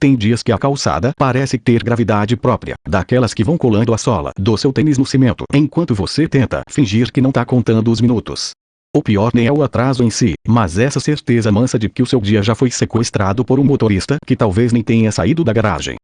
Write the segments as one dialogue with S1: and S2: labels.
S1: Tem dias que a calçada parece ter gravidade própria, daquelas que vão colando a sola do seu tênis no cimento, enquanto você tenta fingir que não tá contando os minutos. O pior nem é o atraso em si, mas essa certeza mansa de que o seu dia já foi sequestrado por um motorista que talvez nem tenha saído da garagem.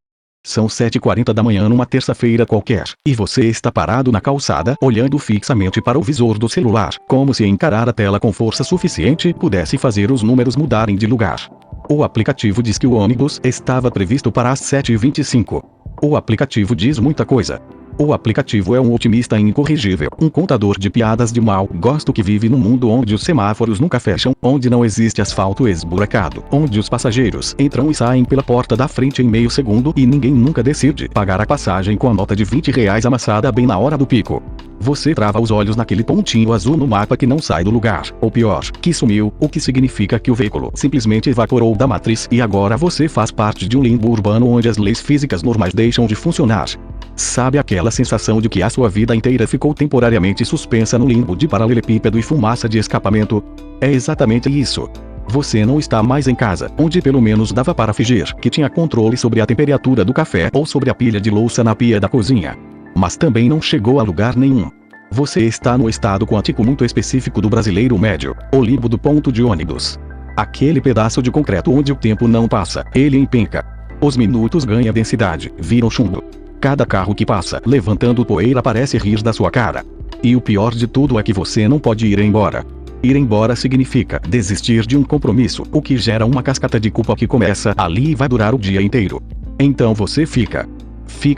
S1: São 7h40 da manhã numa terça-feira qualquer, e você está parado na calçada, olhando fixamente para o visor do celular, como se encarar a tela com força suficiente pudesse fazer os números mudarem de lugar. O aplicativo diz que o ônibus estava previsto para as 7h25. O aplicativo diz muita coisa. O aplicativo é um otimista incorrigível, um contador de piadas de mau gosto que vive num mundo onde os semáforos nunca fecham, onde não existe asfalto esburacado, onde os passageiros entram e saem pela porta da frente em meio segundo e ninguém nunca decide pagar a passagem com a nota de R$20 amassada bem na hora do pico. Você trava os olhos naquele pontinho azul no mapa que não sai do lugar, ou pior, que sumiu, o que significa que o veículo simplesmente evaporou da matriz e agora você faz parte de um limbo urbano onde as leis físicas normais deixam de funcionar. Sabe aquela sensação de que a sua vida inteira ficou temporariamente suspensa no limbo de paralelepípedo e fumaça de escapamento? É exatamente isso. Você não está mais em casa, onde pelo menos dava para fingir que tinha controle sobre a temperatura do café ou sobre a pilha de louça na pia da cozinha. Mas também não chegou a lugar nenhum. Você está no estado quântico muito específico do brasileiro médio, o limbo do ponto de ônibus. Aquele pedaço de concreto onde o tempo não passa, ele empenca. Os minutos ganham densidade, viram chumbo. Cada carro que passa, levantando poeira, parece rir da sua cara. E o pior de tudo é que você não pode ir embora. Ir embora significa desistir de um compromisso, o que gera uma cascata de culpa que começa ali e vai durar o dia inteiro. Então você fica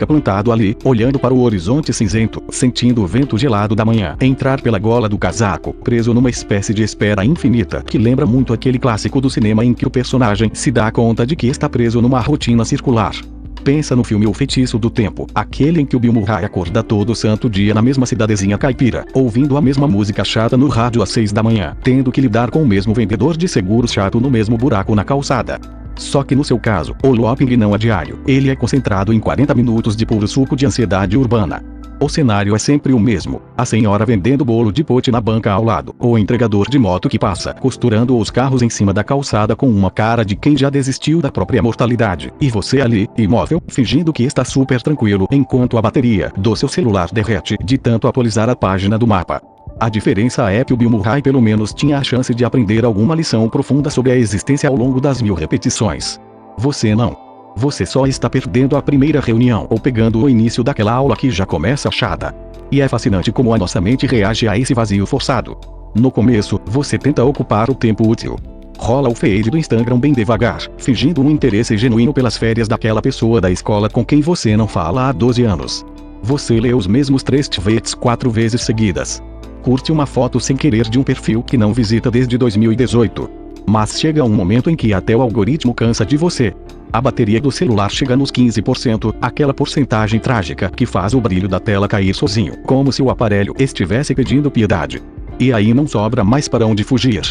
S1: plantado ali, olhando para o horizonte cinzento, sentindo o vento gelado da manhã entrar pela gola do casaco, preso numa espécie de espera infinita que lembra muito aquele clássico do cinema em que o personagem se dá conta de que está preso numa rotina circular. Pensa no filme O Feitiço do Tempo, aquele em que o Bill Murray acorda todo santo dia na mesma cidadezinha caipira, ouvindo a mesma música chata no rádio às 6 da manhã, tendo que lidar com o mesmo vendedor de seguros chato no mesmo buraco na calçada. Só que no seu caso, o looping não é diário, ele é concentrado em 40 minutos de puro suco de ansiedade urbana. O cenário é sempre o mesmo, a senhora vendendo bolo de pote na banca ao lado, o entregador de moto que passa costurando os carros em cima da calçada com uma cara de quem já desistiu da própria mortalidade, e você ali, imóvel, fingindo que está super tranquilo enquanto a bateria do seu celular derrete de tanto atualizar a página do mapa. A diferença é que o Bill Murray pelo menos tinha a chance de aprender alguma lição profunda sobre a existência ao longo das 1000 repetições. Você não. Você só está perdendo a primeira reunião ou pegando o início daquela aula que já começa chata. E é fascinante como a nossa mente reage a esse vazio forçado. No começo, você tenta ocupar o tempo útil. Rola o feed do Instagram bem devagar, fingindo um interesse genuíno pelas férias daquela pessoa da escola com quem você não fala há 12 anos. Você lê os mesmos 3 tweets 4 vezes seguidas. Curte uma foto sem querer de um perfil que não visita desde 2018. Mas chega um momento em que até o algoritmo cansa de você. A bateria do celular chega nos 15%, aquela porcentagem trágica que faz o brilho da tela cair sozinho, como se o aparelho estivesse pedindo piedade. E aí não sobra mais para onde fugir.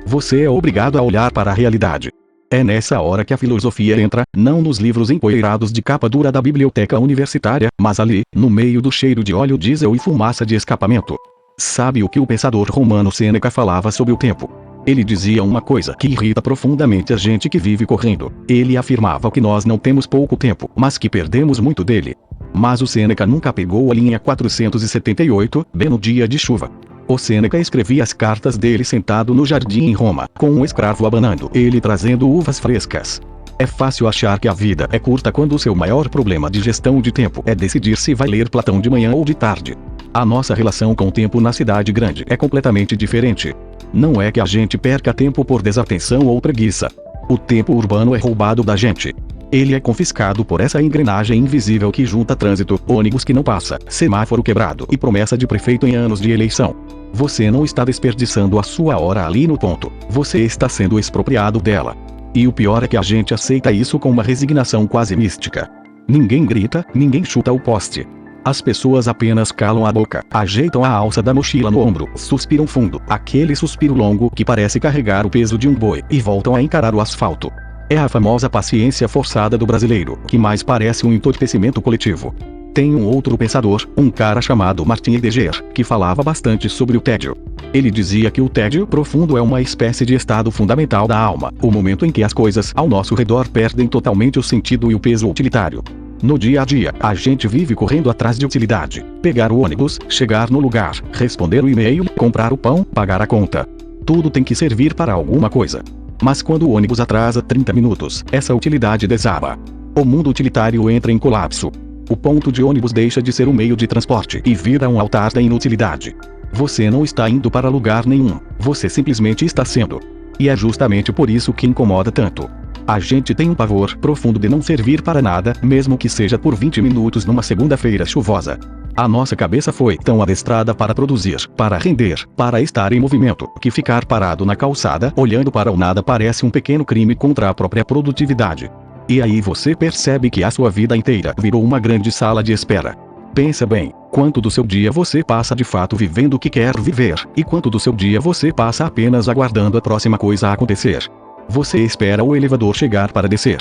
S1: Você é obrigado a olhar para a realidade. É nessa hora que a filosofia entra, não nos livros empoeirados de capa dura da biblioteca universitária, mas ali, no meio do cheiro de óleo diesel e fumaça de escapamento. Sabe o que o pensador romano Sêneca falava sobre o tempo? Ele dizia uma coisa que irrita profundamente a gente que vive correndo. Ele afirmava que nós não temos pouco tempo, mas que perdemos muito dele. Mas o Sêneca nunca pegou a linha 478, bem no dia de chuva. O Sêneca escrevia as cartas dele sentado no jardim em Roma, com um escravo abanando ele trazendo uvas frescas. É fácil achar que a vida é curta quando o seu maior problema de gestão de tempo é decidir se vai ler Platão de manhã ou de tarde. A nossa relação com o tempo na cidade grande é completamente diferente. Não é que a gente perca tempo por desatenção ou preguiça. O tempo urbano é roubado da gente. Ele é confiscado por essa engrenagem invisível que junta trânsito, ônibus que não passa, semáforo quebrado e promessa de prefeito em anos de eleição. Você não está desperdiçando a sua hora ali no ponto. Você está sendo expropriado dela. E o pior é que a gente aceita isso com uma resignação quase mística. Ninguém grita, ninguém chuta o poste. As pessoas apenas calam a boca, ajeitam a alça da mochila no ombro, suspiram fundo, aquele suspiro longo que parece carregar o peso de um boi, e voltam a encarar o asfalto. É a famosa paciência forçada do brasileiro, que mais parece um entorpecimento coletivo. Tem um outro pensador, um cara chamado Martin Heidegger, que falava bastante sobre o tédio. Ele dizia que o tédio profundo é uma espécie de estado fundamental da alma, o momento em que as coisas ao nosso redor perdem totalmente o sentido e o peso utilitário. No dia a dia, a gente vive correndo atrás de utilidade. Pegar o ônibus, chegar no lugar, responder o e-mail, comprar o pão, pagar a conta. Tudo tem que servir para alguma coisa. Mas quando o ônibus atrasa 30 minutos, essa utilidade desaba. O mundo utilitário entra em colapso. O ponto de ônibus deixa de ser um meio de transporte e vira um altar da inutilidade. Você não está indo para lugar nenhum, você simplesmente está sendo. E é justamente por isso que incomoda tanto. A gente tem um pavor profundo de não servir para nada, mesmo que seja por 20 minutos numa segunda-feira chuvosa. A nossa cabeça foi tão adestrada para produzir, para render, para estar em movimento, que ficar parado na calçada, olhando para o nada parece um pequeno crime contra a própria produtividade. E aí você percebe que a sua vida inteira virou uma grande sala de espera. Pensa bem, quanto do seu dia você passa de fato vivendo o que quer viver, e quanto do seu dia você passa apenas aguardando a próxima coisa a acontecer. Você espera o elevador chegar para descer.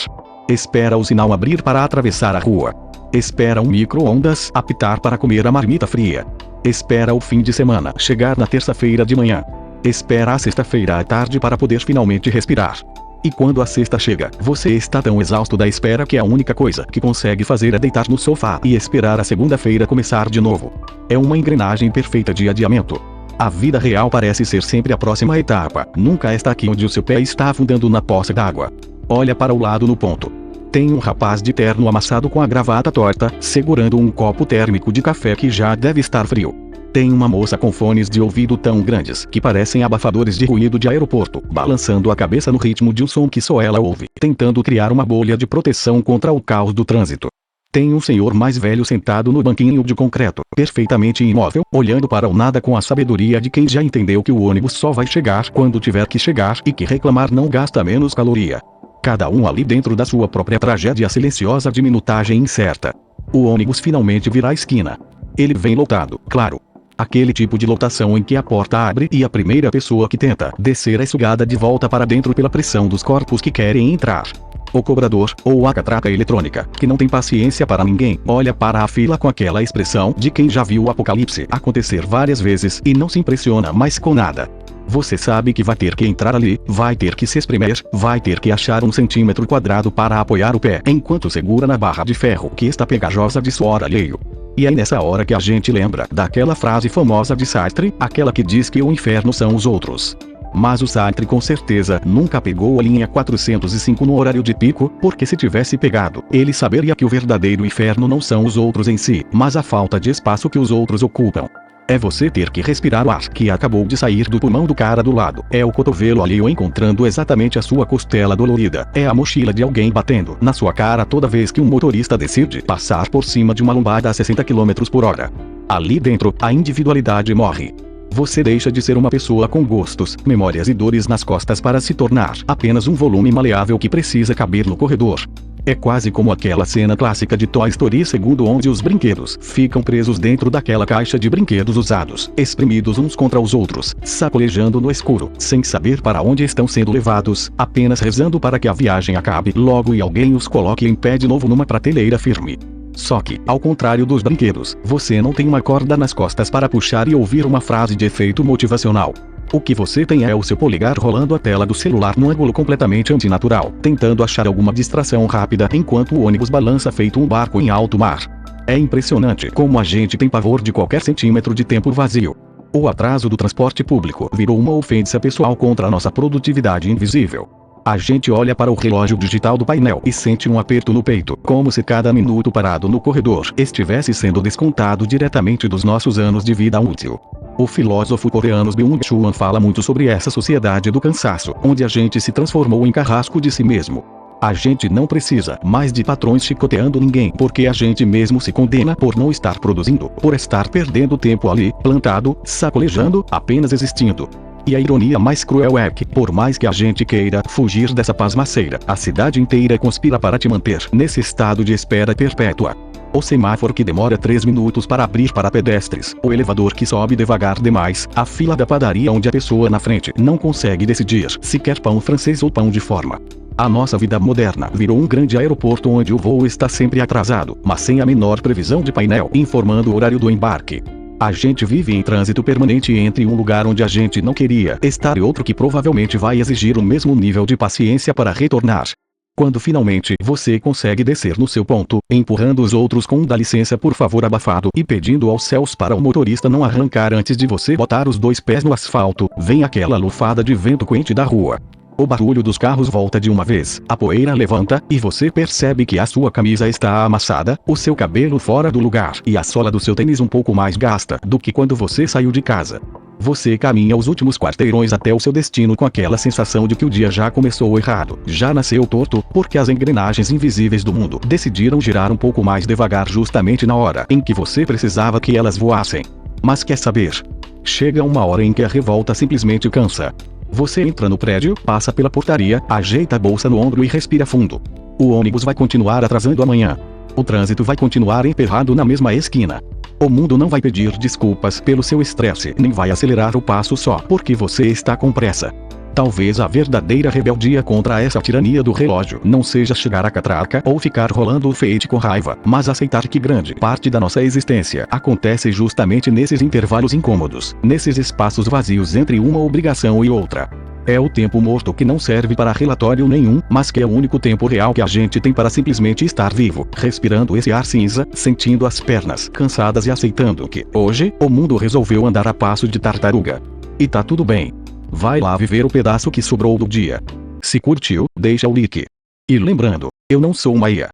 S1: Espera o sinal abrir para atravessar a rua. Espera um micro-ondas apitar para comer a marmita fria. Espera o fim de semana chegar na terça-feira de manhã. Espera a sexta-feira à tarde para poder finalmente respirar. E quando a sexta chega, você está tão exausto da espera que a única coisa que consegue fazer é deitar no sofá e esperar a segunda-feira começar de novo. É uma engrenagem perfeita de adiamento. A vida real parece ser sempre a próxima etapa, nunca está aqui onde o seu pé está afundando na poça d'água. Olha para o lado no ponto. Tem um rapaz de terno amassado com a gravata torta, segurando um copo térmico de café que já deve estar frio. Tem uma moça com fones de ouvido tão grandes que parecem abafadores de ruído de aeroporto, balançando a cabeça no ritmo de um som que só ela ouve, tentando criar uma bolha de proteção contra o caos do trânsito. Tem um senhor mais velho sentado no banquinho de concreto, perfeitamente imóvel, olhando para o nada com a sabedoria de quem já entendeu que o ônibus só vai chegar quando tiver que chegar e que reclamar não gasta menos caloria. Cada um ali dentro da sua própria tragédia silenciosa de minutagem incerta. O ônibus finalmente virá a esquina. Ele vem lotado, claro. Aquele tipo de lotação em que a porta abre e a primeira pessoa que tenta descer é sugada de volta para dentro pela pressão dos corpos que querem entrar. O cobrador, ou a catraca eletrônica, que não tem paciência para ninguém, olha para a fila com aquela expressão de quem já viu o apocalipse acontecer várias vezes e não se impressiona mais com nada. Você sabe que vai ter que entrar ali, vai ter que se espremer, vai ter que achar um centímetro quadrado para apoiar o pé enquanto segura na barra de ferro que está pegajosa de suor alheio. E é nessa hora que a gente lembra daquela frase famosa de Sartre, aquela que diz que o inferno são os outros. Mas o Sartre com certeza nunca pegou a linha 405 no horário de pico, porque se tivesse pegado, ele saberia que o verdadeiro inferno não são os outros em si, mas a falta de espaço que os outros ocupam. É você ter que respirar o ar que acabou de sair do pulmão do cara do lado. É o cotovelo alheio encontrando exatamente a sua costela dolorida. É a mochila de alguém batendo na sua cara toda vez que um motorista decide passar por cima de uma lombada a 60 km por hora. Ali dentro, a individualidade morre. Você deixa de ser uma pessoa com gostos, memórias e dores nas costas para se tornar apenas um volume maleável que precisa caber no corredor. É quase como aquela cena clássica de Toy Story 2 onde os brinquedos ficam presos dentro daquela caixa de brinquedos usados, espremidos uns contra os outros, sacolejando no escuro, sem saber para onde estão sendo levados, apenas rezando para que a viagem acabe logo e alguém os coloque em pé de novo numa prateleira firme. Só que, ao contrário dos brinquedos, você não tem uma corda nas costas para puxar e ouvir uma frase de efeito motivacional. O que você tem é o seu polegar rolando a tela do celular num ângulo completamente antinatural, tentando achar alguma distração rápida enquanto o ônibus balança feito um barco em alto mar. É impressionante como a gente tem pavor de qualquer centímetro de tempo vazio. O atraso do transporte público virou uma ofensa pessoal contra a nossa produtividade invisível. A gente olha para o relógio digital do painel e sente um aperto no peito, como se cada minuto parado no corredor estivesse sendo descontado diretamente dos nossos anos de vida útil. O filósofo coreano Byung-Chul Han fala muito sobre essa sociedade do cansaço, onde a gente se transformou em carrasco de si mesmo. A gente não precisa mais de patrões chicoteando ninguém porque a gente mesmo se condena por não estar produzindo, por estar perdendo tempo ali, plantado, sacolejando, apenas existindo. E a ironia mais cruel é que, por mais que a gente queira fugir dessa pasmaceira, a cidade inteira conspira para te manter nesse estado de espera perpétua. O semáforo que demora 3 minutos para abrir para pedestres, o elevador que sobe devagar demais, a fila da padaria onde a pessoa na frente não consegue decidir se quer pão francês ou pão de forma. A nossa vida moderna virou um grande aeroporto onde o voo está sempre atrasado, mas sem a menor previsão de painel informando o horário do embarque. A gente vive em trânsito permanente entre um lugar onde a gente não queria estar e outro que provavelmente vai exigir o mesmo nível de paciência para retornar. Quando finalmente você consegue descer no seu ponto, empurrando os outros com um dá licença por favor abafado e pedindo aos céus para o motorista não arrancar antes de você botar os 2 pés no asfalto, vem aquela lufada de vento quente da rua. O barulho dos carros volta de uma vez, a poeira levanta, e você percebe que a sua camisa está amassada, o seu cabelo fora do lugar e a sola do seu tênis um pouco mais gasta do que quando você saiu de casa. Você caminha os últimos quarteirões até o seu destino com aquela sensação de que o dia já começou errado, já nasceu torto, porque as engrenagens invisíveis do mundo decidiram girar um pouco mais devagar justamente na hora em que você precisava que elas voassem. Mas quer saber? Chega uma hora em que a revolta simplesmente cansa. Você entra no prédio, passa pela portaria, ajeita a bolsa no ombro e respira fundo. O ônibus vai continuar atrasando amanhã. O trânsito vai continuar emperrado na mesma esquina. O mundo não vai pedir desculpas pelo seu estresse, nem vai acelerar o passo só porque você está com pressa. Talvez a verdadeira rebeldia contra essa tirania do relógio não seja chegar à catraca ou ficar rolando o feite com raiva, mas aceitar que grande parte da nossa existência acontece justamente nesses intervalos incômodos, nesses espaços vazios entre uma obrigação e outra. É o tempo morto que não serve para relatório nenhum, mas que é o único tempo real que a gente tem para simplesmente estar vivo, respirando esse ar cinza, sentindo as pernas cansadas e aceitando que, hoje, o mundo resolveu andar a passo de tartaruga. E tá tudo bem. Vai lá viver o pedaço que sobrou do dia. Se curtiu, deixa o like. E lembrando, eu não sou uma IA.